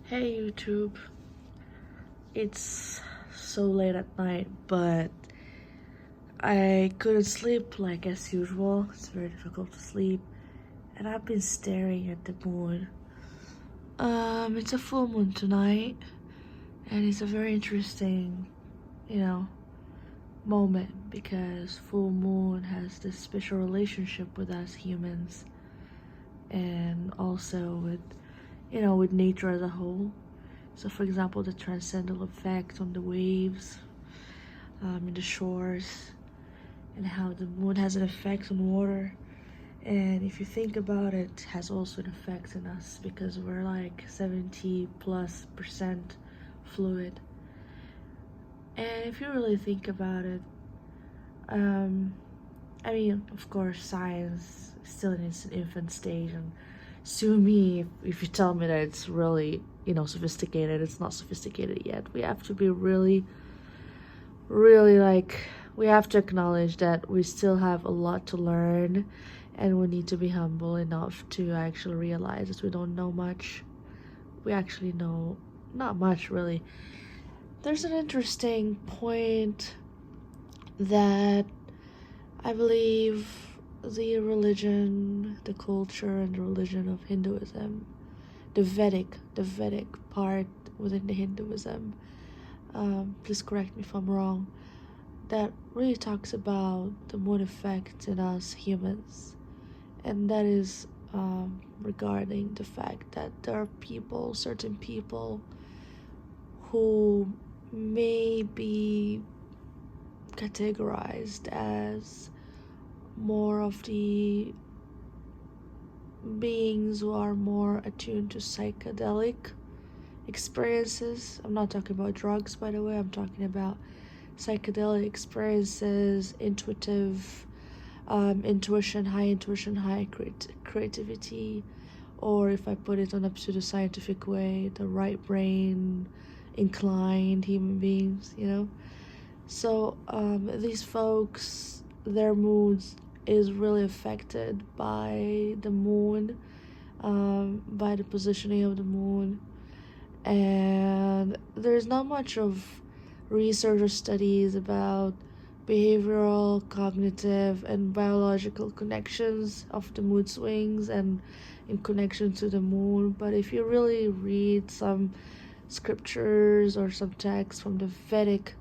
Hey YouTube, it's so late at night, but I couldn't sleep like as usual. It's very difficult to sleep, and I've been staring at the moon. It's a full moon tonight, and it's a very interesting, you know, moment because full moon has this special relationship with us humans, and also with nature as a whole. So, for example, the transcendental effect on the waves, in the shores, and how the moon has an effect on water. And if you think about it, it has also an effect on us because we're like 70+% fluid. And if you really think about it, um, I mean, of course, science is still in its infant stage, and sue me if you tell me that it's really, sophisticated. It's not sophisticated yet. We have to be really, really we have to acknowledge that we still have a lot to learn, and we need to be humble enough to actually realize that we don't know much. We actually know not much, really. There's an interesting point that I believe the culture and the religion of Hinduism, the Vedic part within the Hinduism, please correct me if I'm wrong, that really talks about the moon effect in us humans, and that is regarding the fact that there are certain people, who may be categorized as more of the beings who are more attuned to psychedelic experiences. I'm not talking about drugs, by the way. I'm talking about psychedelic experiences, intuition, high creativity, or if I put it on a pseudoscientific way, the right brain inclined human beings. So these folks, their moods is really affected by the moon, by the positioning of the moon, and there's not much of research or studies about behavioral, cognitive, and biological connections of the mood swings and in connection to the moon. But if you really read some scriptures or some texts from the Vedic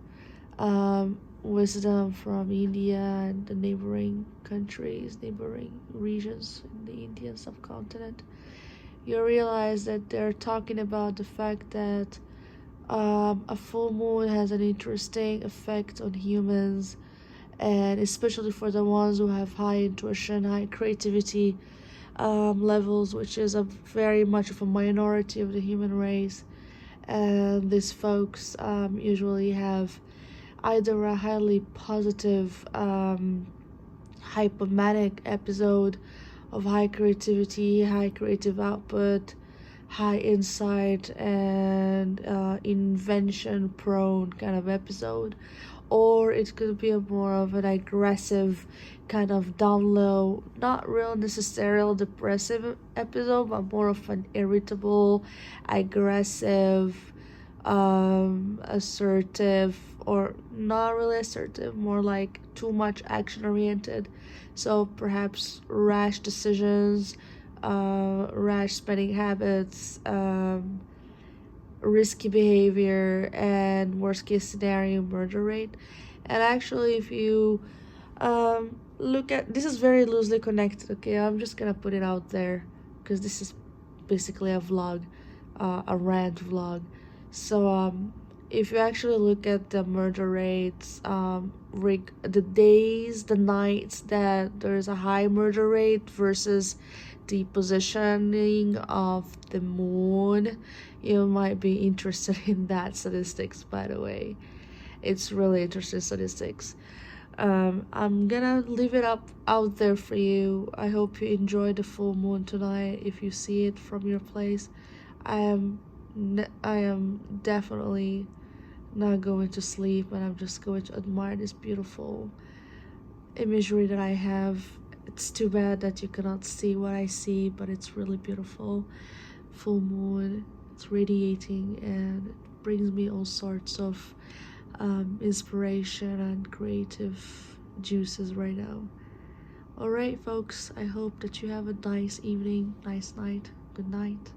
wisdom from India and the neighboring countries, neighboring regions in the Indian subcontinent, you realize that they're talking about the fact that a full moon has an interesting effect on humans, and especially for the ones who have high intuition, high creativity levels, which is a very much of a minority of the human race. And these folks usually have either a highly positive hypomanic episode of high creativity, high creative output, high insight, and invention prone kind of episode, or it could be a more of an aggressive kind of down low, not real necessarily depressive episode, but more of an irritable, aggressive, assertive, or not really assertive, more like too much action oriented. So perhaps rash decisions, rash spending habits, risky behavior, and worst case scenario, murder rate. And actually, if you look at this, is very loosely connected. Okay, I'm just gonna put it out there because this is basically a vlog, a rant vlog. So if you actually look at the murder rates, the days, the nights that there's a high murder rate versus the positioning of the moon, you might be interested in that statistics, by the way. It's really interesting statistics. I'm gonna leave it up out there for you. I hope you enjoy the full moon tonight if you see it from your place. I am definitely not going to sleep, and I'm just going to admire this beautiful imagery that I have. It's too bad that you cannot see what I see, but it's really beautiful. Full moon. It's radiating and it brings me all sorts of inspiration and creative juices right now. Alright folks, I hope that you have a nice evening, nice night, good night.